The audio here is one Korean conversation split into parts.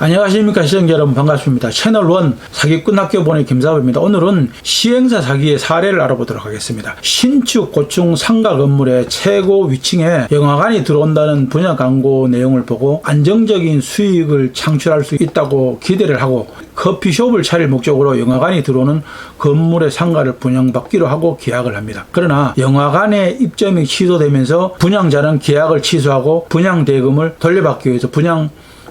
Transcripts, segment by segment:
안녕하십니까 시청자 여러분, 반갑습니다. 채널1 사기꾼 학교 보내 김사부입니다. 오늘은 시행사 사기의 사례를 알아보도록 하겠습니다. 신축 고층 상가 건물의 최고 위층에 영화관이 들어온다는 분야 광고 내용을 보고 안정적인 수익을 창출할 수 있다고 기대를 하고 커피숍을 차릴 목적으로 영화관이 들어오는 건물의 상가를 분양받기로 하고 계약을 합니다. 그러나 영화관의 입점이 취소되면서 분양자는 계약을 취소하고 분양대금을 돌려받기 위해서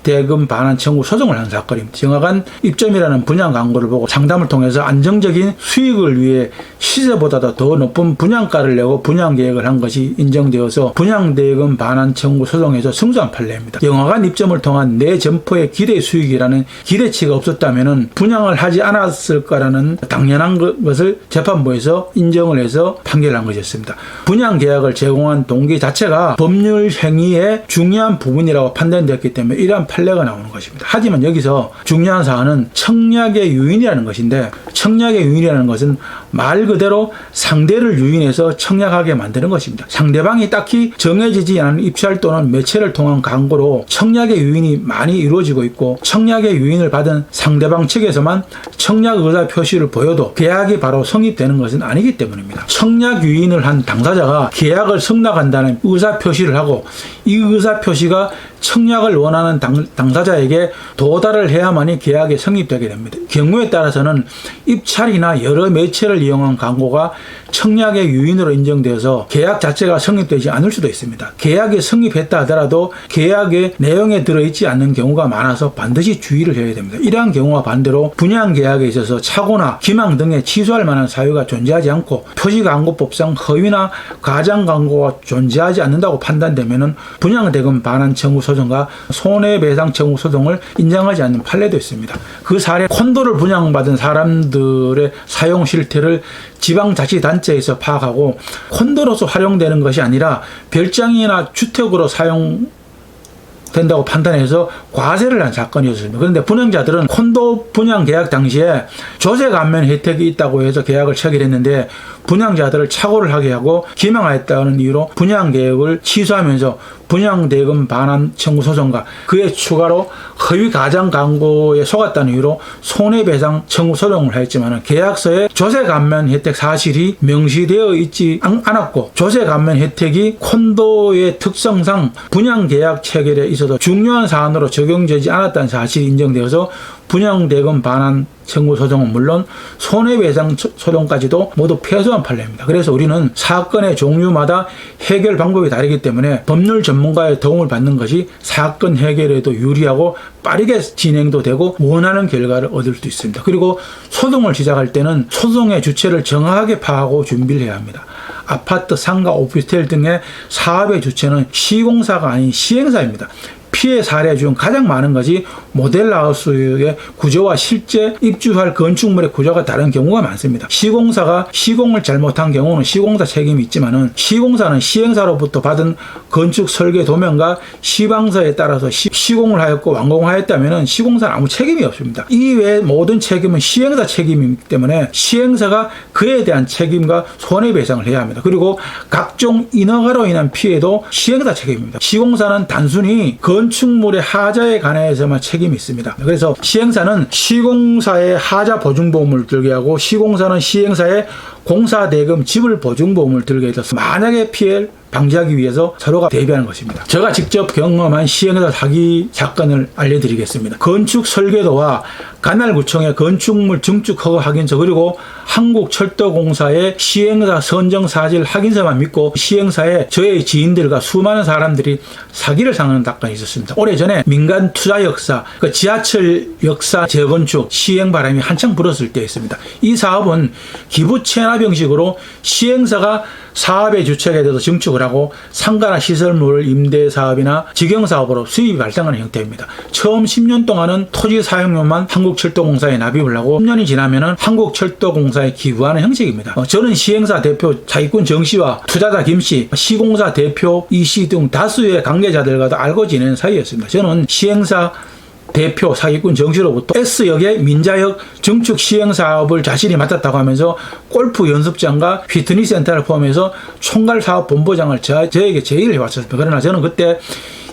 대금 반환 청구 소송을 한 사건입니다. 영화관 입점이라는 분양 광고를 보고 상담을 통해서 안정적인 수익을 위해 시세보다도 더 높은 분양가를 내고 분양 계획을 한 것이 인정되어서 분양대금 반환 청구 소송에서 승소한 판례입니다. 영화관 입점을 통한 내 점포의 기대 수익이라는 기대치가 없었다면 분양을 하지 않았을 거라는 당연한 것을 재판부에서 인정을 해서 판결한 것이었습니다. 분양 계약을 제공한 동기 자체가 법률 행위의 중요한 부분이라고 판단되었기 때문에 이러한 판례가 나오는 것입니다. 하지만 여기서 중요한 사안은 청약의 유인이라는 것인데, 청약의 유인이라는 것은 말 그대로 상대를 유인해서 청약하게 만드는 것입니다. 상대방이 딱히 정해지지 않은 입찰 또는 매체를 통한 광고로 청약의 유인이 많이 이루어지고 있고, 청약의 유인을 받은 상대방 측에서만 청약 의사 표시를 보여도 계약이 바로 성립되는 것은 아니기 때문입니다. 청약 유인을 한 당사자가 계약을 승낙한다는 의사 표시를 하고, 이 의사 표시가 청약을 원하는 당사자에게 도달을 해야만이 계약이 성립되게 됩니다. 경우에 따라서는 입찰이나 여러 매체를 이용한 광고가 청약의 유인으로 인정되어서 계약 자체가 성립되지 않을 수도 있습니다. 계약이 성립했다 하더라도 계약의 내용에 들어있지 않는 경우가 많아서 반드시 주의를 해야 됩니다. 이러한 경우와 반대로 분양 계약에 있어서 착오나 기망 등의 취소할 만한 사유가 존재하지 않고 표시광고법상 허위나 가장 광고가 존재하지 않는다고 판단되면 분양대금 반환 청구 소송과 손해배상 청구 소송을 인정하지 않는 판례도 있습니다. 그 사례, 콘도를 분양받은 사람들의 사용 실태를 지방자치단체에서 파악하고 콘도로서 활용되는 것이 아니라 별장이나 주택으로 사용된다고 판단해서 과세를 한 사건이었습니다. 그런데 분양자들은 콘도 분양 계약 당시에 조세 감면 혜택이 있다고 해서 계약을 체결했는데, 분양자들을 착오를 하게 하고 기망하였다는 이유로 분양 계획을 취소하면서 분양대금 반환 청구 소송과 그에 추가로 허위 가장 광고에 속았다는 이유로 손해배상 청구 소송을 하였지만, 계약서에 조세 감면 혜택 사실이 명시되어 있지 않았고, 조세 감면 혜택이 콘도의 특성상 분양 계약 체결에 있어서 중요한 사안으로 적용되지 않았다는 사실이 인정되어서 분양대금 반환 청구 소송은 물론 손해배상 소송까지도 모두 패소한 판례입니다. 그래서 우리는 사건의 종류마다 해결 방법이 다르기 때문에 법률 전문가의 도움을 받는 것이 사건 해결에도 유리하고 빠르게 진행도 되고 원하는 결과를 얻을 수 있습니다. 그리고 소송을 시작할 때는 소송의 주체를 정확하게 파악하고 준비를 해야 합니다. 아파트, 상가, 오피스텔 등의 사업의 주체는 시공사가 아닌 시행사입니다. 피해 사례 중 가장 많은 것이 모델하우스의 구조와 실제 입주할 건축물의 구조가 다른 경우가 많습니다. 시공사가 시공을 잘못한 경우는 시공사 책임이 있지만은, 시공사는 시행사로부터 받은 건축 설계 도면과 시방서에 따라서 시공을 하였고 완공하였다면은 시공사는 아무 책임이 없습니다. 이외의 모든 책임은 시행사 책임이기 때문에 시행사가 그에 대한 책임과 손해배상을 해야 합니다. 그리고 각종 인허가로 인한 피해도 시행사 책임입니다. 시공사는 단순히 건축물의 하자에 관해서만 책임이 있습니다. 그래서 시행사는 시공사의 하자 보증보험을 들게 하고, 시공사는 시행사의 공사대금 지불 보증보험을 들게 해서 만약에 피해를 방지하기 위해서 서로가 대비하는 것입니다. 제가 직접 경험한 시행사 사기 사건을 알려드리겠습니다. 건축 설계도와 관할구청의 건축물 증축 허가 확인서, 그리고 한국철도공사의 시행사 선정 사실 확인서만 믿고 시행사에 저의 지인들과 수많은 사람들이 사기를 당하는 사건이 있었습니다. 오래전에 민간 투자 역사, 지하철 역사 재건축 시행 바람이 한창 불었을 때였습니다. 이 사업은 기부 체납 형식으로 시행사가 사업의 주체가 돼서 증축을 하고 상가나 시설물 임대 사업이나 직영사업으로 수입이 발생하는 형태입니다. 처음 10년 동안은 토지 사용료만 한국철도공사에 납입을 하고 10년이 지나면은 한국철도공사에 기부하는 형식입니다. 저는 시행사 대표 사기꾼 정씨와 투자자 김씨, 시공사 대표 이씨 등 다수의 관계자들과도 알고 지내는 사이였습니다. 저는 시행사 대표 사기꾼 정씨로부터 S역의 민자역 증축 시행사업을 자신이 맡았다고 하면서 골프 연습장과 피트니스 센터를 포함해서 총괄 사업 본부장을 저에게 제의를 해왔습니다. 그러나 저는 그때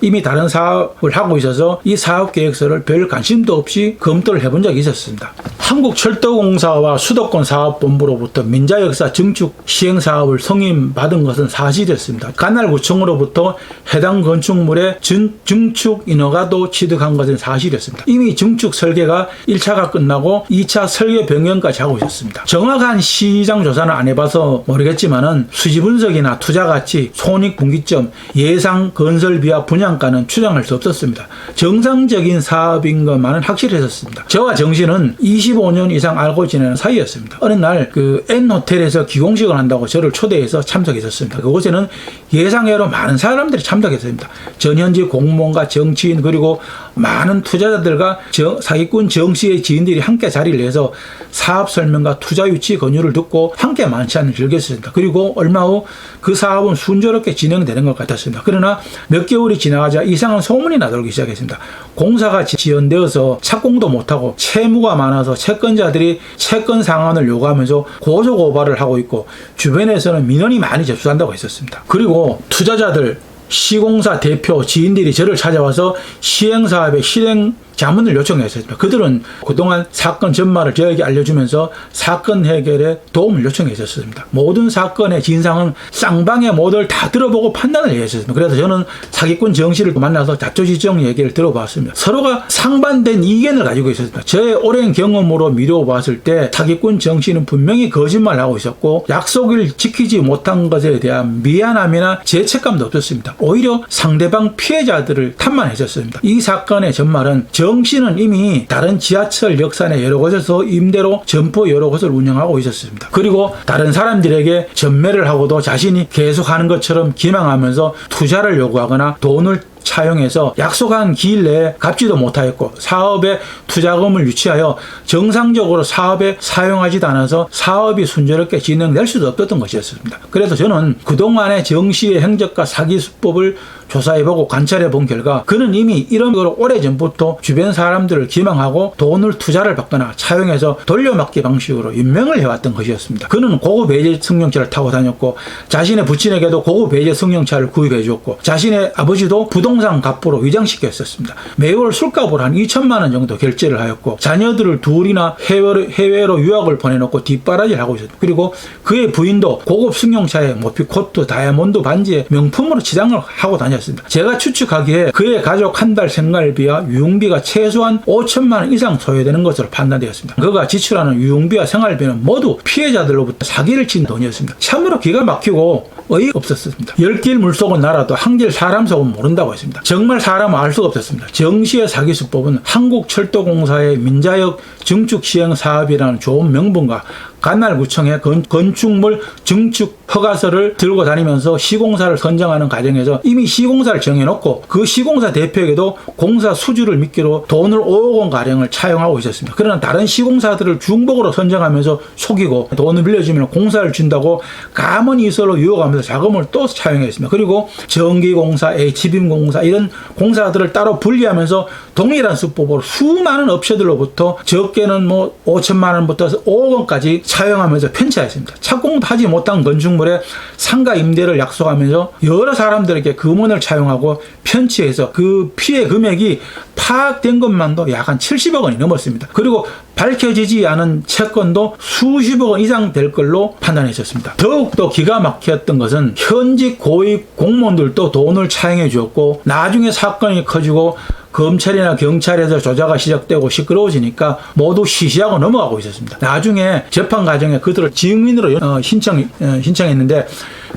이미 다른 사업을 하고 있어서 이 사업 계획서를 별 관심도 없이 검토를 해본 적이 있었습니다. 한국철도공사와 수도권사업본부로부터 민자역사 증축 시행사업을 승인받은 것은 사실이었습니다. 관할구청으로부터 해당 건축물의 증축 인허가도 취득한 것은 사실이었습니다. 이미 증축 설계가 1차가 끝나고 2차 설계 변경까지 하고 있었습니다. 정확한 시장 조사는 안 해봐서 모르겠지만은 수지 분석이나 투자 가치, 손익 분기점, 예상 건설비와 분양가는 추정할 수 없었습니다. 정상적인 사업인 것만은 확실했었습니다. 저와 정씨는 25년 이상 알고 지내는 사이였습니다. 어느 날 그 N호텔에서 기공식을 한다고 저를 초대해서 참석했었습니다. 그곳에는 예상외로 많은 사람들이 참석했습니다. 전현직 공무원과 정치인 그리고 많은 투자자들과 사기꾼 정씨의 지인들이 함께 자리를 내서 사업 설명과 투자 유치 권유를 듣고 함께 만찬을 즐겼습니다. 그리고 얼마 후 그 사업은 순조롭게 진행되는 것 같았습니다. 그러나 몇 개월이 지나가자 이상한 소문이 나돌기 시작했습니다. 공사가 지연되어서 착공도 못하고 채무가 많아서 채권자들이 채권 상환을 요구하면서 고소고발을 하고 있고 주변에서는 민원이 많이 접수한다고 했었습니다. 그리고 투자자들, 시공사 대표, 지인들이 저를 찾아와서 시행사업의 실행 자문을 요청했습니다. 그들은 그동안 사건 전말을 저에게 알려주면서 사건 해결에 도움을 요청했었습니다. 모든 사건의 진상은 쌍방의 모두를 다 들어보고 판단을 해야 했습니다. 그래서 저는 사기꾼 정씨를 만나서 자초지종 얘기를 들어봤습니다. 서로가 상반된 이견을 가지고 있었습니다. 저의 오랜 경험으로 미루어 봤을 때 사기꾼 정씨는 분명히 거짓말을 하고 있었고 약속을 지키지 못한 것에 대한 미안함이나 죄책감도 없었습니다. 오히려 상대방 피해자들을 탓만했었습니다. 이 사건의 전말은 정씨는 이미 다른 지하철 역산의 여러 곳에서 임대로 점포 여러 곳을 운영하고 있었습니다. 그리고 다른 사람들에게 전매를 하고도 자신이 계속하는 것처럼 기망하면서 투자를 요구하거나 돈을 차용해서 약속한 기일 내에 갚지도 못하였고 사업에 투자금을 유치하여 정상적으로 사업에 사용하지도 않아서 사업이 순조롭게 진행될 수도 없었던 것이었습니다. 그래서 저는 그동안의 정씨의 행적과 사기 수법을 조사해보고 관찰해본 결과 그는 이미 이런 식으로 오래전부터 주변 사람들을 기망하고 돈을 투자를 받거나 차용해서 돌려막기 방식으로 임명을 해왔던 것이었습니다. 그는 고급 외제 승용차를 타고 다녔고 자신의 부친에게도 고급 외제 승용차를 구입해 주었고 자신의 아버지도 부동산 갑부로 위장시켰었습니다. 매월 술값을 한 2천만 원 정도 결제를 하였고 자녀들을 둘이나 해외로 유학을 보내놓고 뒷바라지를 하고 있었습니다. 그리고 그의 부인도 고급 승용차에 모피 코트, 다이아몬드 반지에 명품으로 치장을 하고 다녔습니다. 제가 추측하기에 그의 가족 한 달 생활비와 유흥비가 최소한 5천만 원 이상 소요되는 것으로 판단되었습니다. 그가 지출하는 유흥비와 생활비는 모두 피해자들로부터 사기를 친 돈이었습니다. 참으로 기가 막히고 어이가 없었습니다. 열길 물속은 알아도 한길 사람 속은 모른다고 했습니다. 정말 사람은 알 수가 없었습니다. 정씨의 사기 수법은 한국철도공사의 민자역 증축 시행 사업이라는 좋은 명분과 관할구청의 건축물 증축 허가서를 들고 다니면서 시공사를 선정하는 과정에서 이미 시공사를 정해놓고 그 시공사 대표에게도 공사 수주를 미끼로 돈을 5억 원 가량을 차용하고 있었습니다. 그러나 다른 시공사들을 중복으로 선정하면서 속이고 돈을 빌려주면 공사를 준다고 감언 이설로 유혹하면서 자금을 또 차용했습니다. 그리고 전기공사, H빔공사 이런 공사들을 따로 분리하면서 동일한 수법으로 수많은 업체들로부터 적게는 5천만 원부터 5억 원까지 차용하면서 편취했습니다. 착공도 하지 못한 건축물에 상가 임대를 약속하면서 여러 사람들에게 금원을 차용하고 편취해서 그 피해 금액이 파악된 것만도 약 한 70억 원이 넘었습니다. 그리고 밝혀지지 않은 채권도 수십억 원 이상 될 걸로 판단했었습니다. 더욱더 기가 막혔던 것은 현직 고위 공무원들도 돈을 차용해 주었고 나중에 사건이 커지고 검찰이나 경찰에서 조사가 시작되고 시끄러워지니까 모두 시시하고 넘어가고 있었습니다. 나중에 재판 과정에 그들을 증인으로 신청했는데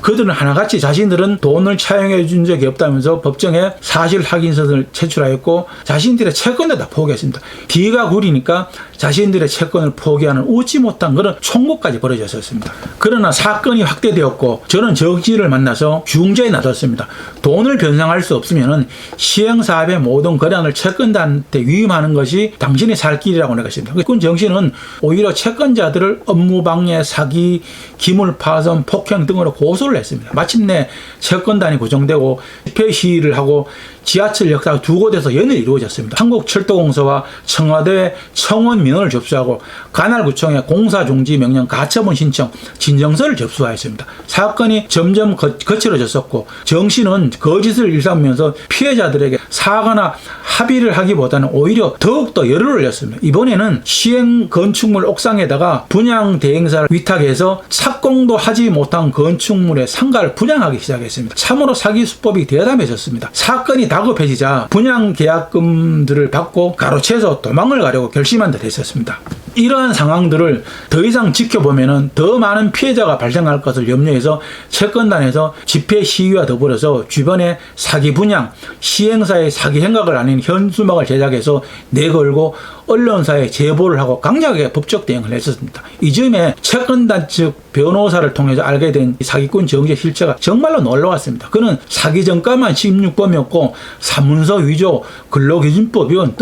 그들은 하나같이 자신들은 돈을 차용해 준 적이 없다면서 법정에 사실 확인서를 제출하였고 자신들의 채권을 다 포기했습니다. 기가 구리니까 자신들의 채권을 포기하는 웃지 못한 그런 총국까지 벌어졌었습니다. 그러나 사건이 확대되었고 저는 정씨를 만나서 중재에 나섰습니다. 돈을 변상할 수 없으면 시행사업의 모든 거래안을 채권자한테 위임하는 것이 당신이 살 길이라고 내갔습니다. 그 정씨는 오히려 채권자들을 업무방해, 사기, 기물파손, 폭행 등으로 고소를 했습니다. 마침내 채권단이 구성되고 집회 시위를 하고 지하철 역사 두 곳에서 연일이 이루어졌습니다. 한국철도공사와 청와대 청원 민원을 접수하고 관할구청에 공사 중지 명령 가처분 신청 진정서를 접수하였습니다. 사건이 점점 거칠어졌었고 정 씨는 거짓을 일삼으면서 피해자들에게 사과나 합의를 하기보다는 오히려 더욱더 열을 올렸습니다. 이번에는 시행 건축물 옥상에다가 분양 대행사를 위탁해서 착공도 하지 못한 건축물의 상가를 분양하기 시작했습니다. 참으로 사기 수법이 대담해졌습니다. 사건이 다급해지자 분양 계약금들을 받고 가로채서 도망을 가려고 결심한 듯 했었습니다. 이러한 상황들을 더 이상 지켜보면 더 많은 피해자가 발생할 것을 염려해서 채권단에서 집회 시위와 더불어서 주변에 사기 분양, 시행사의 사기 행각을 아닌 현수막을 제작해서 내걸고 언론사에 제보를 하고 강력하게 법적 대응을 했었습니다. 이 점에 채권단 측 변호사를 통해서 알게 된 사기꾼 정씨의 실체가 정말로 놀라웠습니다. 그는 사기 전과만 16범이었고 사문서 위조, 근로기준법 위반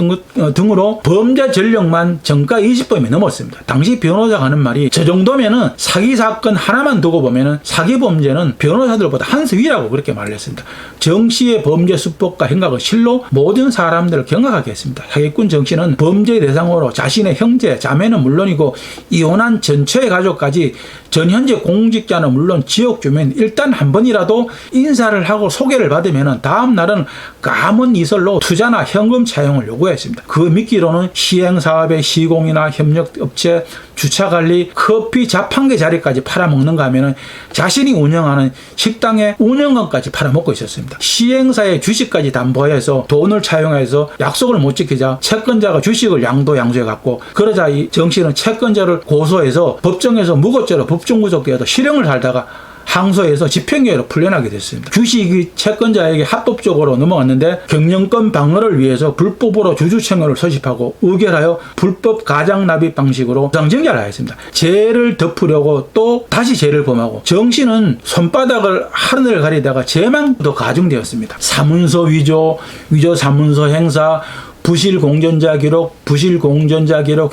등으로 범죄 전력만 전과 20범이 넘었습니다. 당시 변호사가 하는 말이 저 정도면은 사기 사건 하나만 두고 보면은 사기 범죄는 변호사들보다 한 수 위라고 그렇게 말을 했습니다. 정씨의 범죄 수법과 행각은 실로 모든 사람들을 경악하게 했습니다. 사기꾼 정씨는 범죄 대상으로 자신의 형제, 자매는 물론이고 이혼한 전체의 가족까지 전 현재 공직자는 물론 지역 주민 일단 한 번이라도 인사를 하고 소개를 받으면 다음 날은 감은 이설로 투자나 현금 차용을 요구했습니다. 그 미끼로는 시행사업의 시공이나 협력업체, 주차관리, 커피 자판기 자리까지 팔아먹는가 하면 자신이 운영하는 식당의 운영권까지 팔아먹고 있었습니다. 시행사의 주식까지 담보해서 돈을 차용해서 약속을 못 지키자 채권자가 주식을 양도양수해 갖고 그러자 이 정씨는 채권자를 고소해서 법정에서 무고죄로 법정구속되어서 실형을 살다가 항소해서 집행유예로 풀려나게 됐습니다. 주식이 채권자에게 합법적으로 넘어갔는데 경영권 방어를 위해서 불법으로 주주청약을 소집하고 의결하여 불법 가장납입 방식으로 보상증자를 하였습니다. 죄를 덮으려고 또 다시 죄를 범하고 정씨는 손바닥을 하늘을 가리다가 죄만 더 가중되었습니다. 사문서 위조, 위조 사문서 행사, 부실 공전자 기록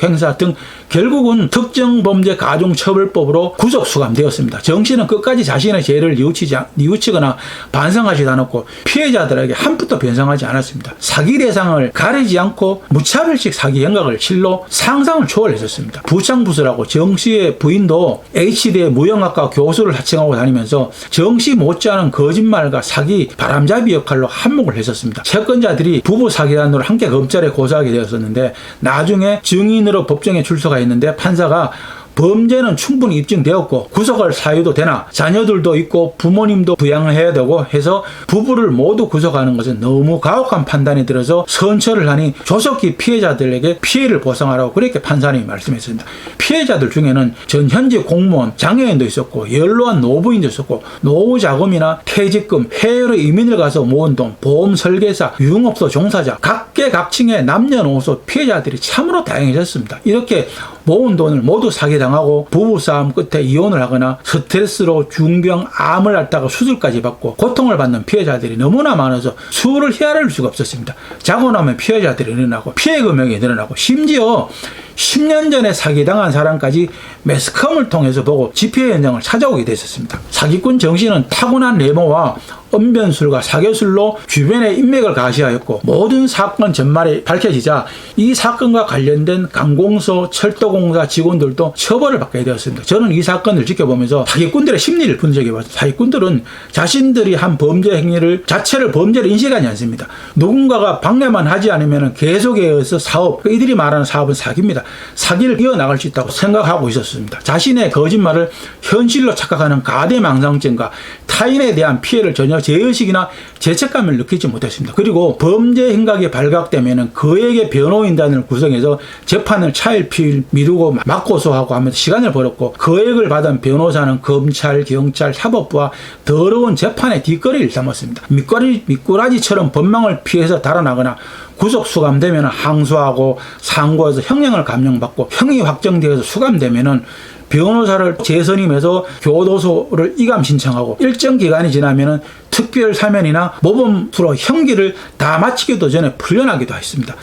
행사 등 결국은 특정범죄 가중처벌법으로 구속 수감되었습니다. 정 씨는 끝까지 자신의 죄를 뉘우치거나 반성하지 않았고 피해자들에게 한 푼도 변상하지 않았습니다. 사기 대상을 가리지 않고 무차별식 사기 행각을 실로 상상을 초월했었습니다. 부창부수라고 정 씨의 부인도 H대의 무형학과 교수를 하청하고 다니면서 정 씨 못지않은 거짓말과 사기, 바람잡이 역할로 한몫을 했었습니다. 채권자들이 부부 사기단으로 함께 검찰에 고소하게 되었었는데 나중에 증인으로 법정에 출석하였는데 판사가 범죄는 충분히 입증되었고 구속할 사유도 되나 자녀들도 있고 부모님도 부양을 해야 되고 해서 부부를 모두 구속하는 것은 너무 가혹한 판단이 들어서 선처를 하니 조속히 피해자들에게 피해를 보상하라고 그렇게 판사님이 말씀했습니다. 피해자들 중에는 전 현직 공무원, 장애인도 있었고 연로한 노부인도 있었고 노후 자금이나 퇴직금, 해외로 이민을 가서 모은 돈, 보험 설계사, 유흥업소 종사자, 각계각층의 남녀노소 피해자들이 참으로 다양해졌습니다. 이렇게 모은 돈을 모두 사기당하고 부부싸움 끝에 이혼을 하거나 스트레스로 중병, 암을 앓다가 수술까지 받고 고통을 받는 피해자들이 너무나 많아서 수를 헤아릴 수가 없었습니다. 자고 나면 피해자들이 늘어나고 피해 금액이 늘어나고 심지어 10년 전에 사기당한 사람까지 매스컴을 통해서 보고 집회 현장을 찾아오게 됐었습니다. 사기꾼 정 씨는 타고난 내모와 언변술과 사교술로 주변의 인맥을 가시하였고 모든 사건 전말이 밝혀지자 이 사건과 관련된 강공서, 철도공사 직원들도 처벌을 받게 되었습니다. 저는 이 사건을 지켜보면서 사기꾼들의 심리를 분석해봤습니다. 사기꾼들은 자신들이 한 범죄 행위를 자체를 범죄를 인식하지 않습니다. 누군가가 방해만 하지 않으면 계속해서 사업, 이들이 말하는 사업은 사기입니다. 사기를 이어나갈 수 있다고 생각하고 있었습니다. 자신의 거짓말을 현실로 착각하는 가대망상증과 타인에 대한 피해를 전혀 죄의식이나 죄책감을 느끼지 못했습니다. 그리고 범죄 행각이 발각되면 그에게 변호인단을 구성해서 재판을 차일피일 미루고 맞고소하고 하면서 시간을 벌었고 거액을 받은 변호사는 검찰, 경찰, 사법부와 더러운 재판의 뒷거리를 삼았습니다. 미꾸라지처럼 법망을 피해서 달아나거나 구속 수감되면 항소하고 상고해서 형량을 감형받고 형이 확정되어서 수감되면은 변호사를 재선임해서 교도소를 이감 신청하고 일정 기간이 지나면은 특별 사면이나 모범수로 형기를 다 마치기도 전에 풀려나기도 했습니다.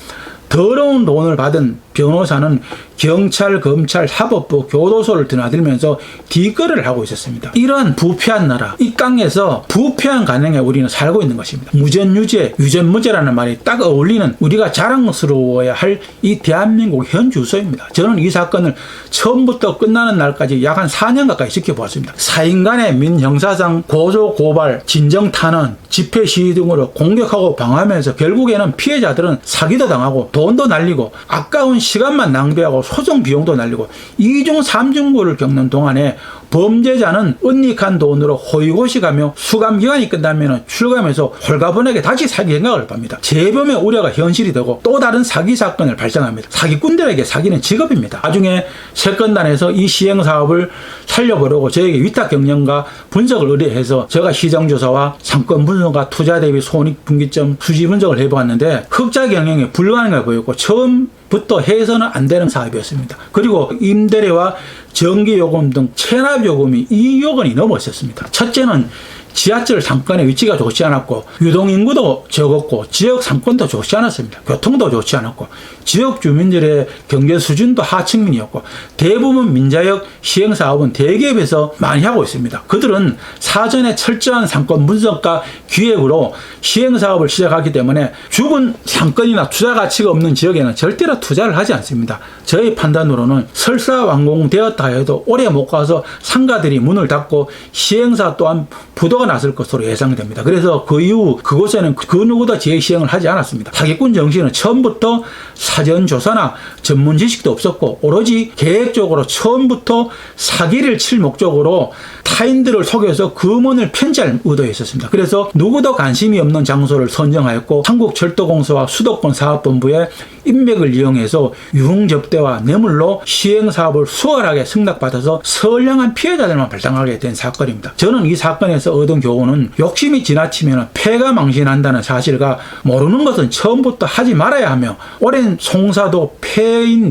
더러운 돈을 받은 변호사는 경찰, 검찰, 사법부, 교도소를 드나들면서 뒷거래를 하고 있었습니다. 이러한 부패한 나라, 이 땅에서 부패한 가정에 우리는 살고 있는 것입니다. 무전유죄, 유전무죄라는 말이 딱 어울리는 우리가 자랑스러워야 할 이 대한민국 현 주소입니다. 저는 이 사건을 처음부터 끝나는 날까지 약 한 4년 가까이 지켜보았습니다. 사인간의 민형사상 고소, 고발, 진정 탄원, 집회 시위 등으로 공격하고 방어하면서 결국에는 피해자들은 사기도 당하고 돈도 날리고 아까운 시간만 낭비하고 소송 비용도 날리고 2중 3중고를 겪는 동안에 범죄자는 은닉한 돈으로 호의고시가며 수감기간이 끝나면 출감해서 홀가분하게 다시 사기 생각을 합니다. 재범의 우려가 현실이 되고 또 다른 사기 사건을 발생합니다. 사기꾼들에게 사기는 직업입니다. 나중에 세건단에서 이 시행사업을 살려보려고 저에게 위탁 경영과 분석을 의뢰해서 제가 시정조사와 상권 분석과 투자 대비 손익분기점 수지 분석을 해보았는데 흑자 경영에 불가능해 보였고 처음부터 해서는 안 되는 사업이었습니다. 그리고 임대료와 전기요금 등 체납요금이 2억 원이 넘었었습니다. 첫째는 지하철 상권의 위치가 좋지 않았고 유동인구도 적었고 지역 상권도 좋지 않았습니다. 교통도 좋지 않았고 지역 주민들의 경제 수준도 하층민이었고 대부분 민자역 시행사업은 대기업에서 많이 하고 있습니다. 그들은 사전에 철저한 상권 분석과 기획으로 시행사업을 시작하기 때문에 죽은 상권이나 투자 가치가 없는 지역에는 절대로 투자를 하지 않습니다. 저의 판단으로는 설사 완공되었다 해도 오래 못 가서 상가들이 문을 닫고 시행사 또한 부도가 났을 것으로 예상됩니다. 그래서 그 이후 그곳에는 그 누구도 재시행을 하지 않았습니다. 사기꾼 정신은 처음부터 사전 조사나 전문 지식도 없었고 오로지 계획적으로 처음부터 사기를 칠 목적으로 타인들을 속여서 금원을 편지할 의도에 있었습니다. 그래서 누구도 관심이 없는 장소를 선정하였고 한국철도공사와 수도권 사업본부의 인맥을 이용해서 유흥접대와 뇌물로 시행사업을 수월하게 승낙받아서 선량한 피해자들만 발생하게 된 사건입니다. 저는 이 사건에서 얻은 교훈은 욕심이 지나치면 폐가 망신한다는 사실과 모르는 것은 처음부터 하지 말아야 하며 오랜 송사도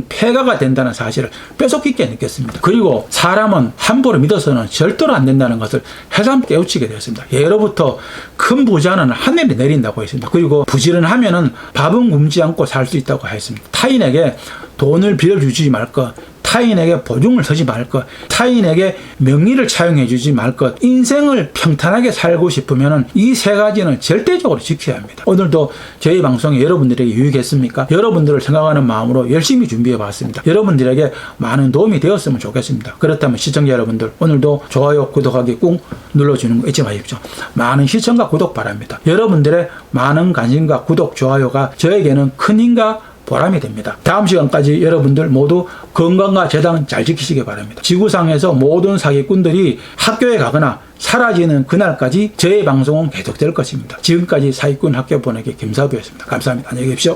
폐가가 된다는 사실을 뼈속 깊게 느꼈습니다. 그리고 사람은 함부로 믿어서는 절대로 안 된다는 것을 해삼 깨우치게 되었습니다. 예로부터 큰 부자는 하늘이 내린다고 했습니다. 그리고 부지런하면은 밥은 굶지 않고 살 수 있다고 했습니다. 타인에게 돈을 빌려주지 말 것, 타인에게 보증을 서지 말 것, 타인에게 명의를 차용해 주지 말 것, 인생을 평탄하게 살고 싶으면 이 세 가지는 절대적으로 지켜야 합니다. 오늘도 저희 방송이 여러분들에게 유익했습니까? 여러분들을 생각하는 마음으로 열심히 준비해 봤습니다. 여러분들에게 많은 도움이 되었으면 좋겠습니다. 그렇다면 시청자 여러분들 오늘도 좋아요, 구독하기 꾹 눌러주는 거 잊지 마십시오. 많은 시청과 구독 바랍니다. 여러분들의 많은 관심과 구독, 좋아요가 저에게는 큰 힘과 보람이 됩니다. 다음 시간까지 여러분들 모두 건강과 재단 잘 지키시기 바랍니다. 지구상에서 모든 사기꾼들이 학교에 가거나 사라지는 그날까지 저의 방송은 계속될 것입니다. 지금까지 사기꾼 학교 보내기 김사부였습니다. 감사합니다. 안녕히 계십시오.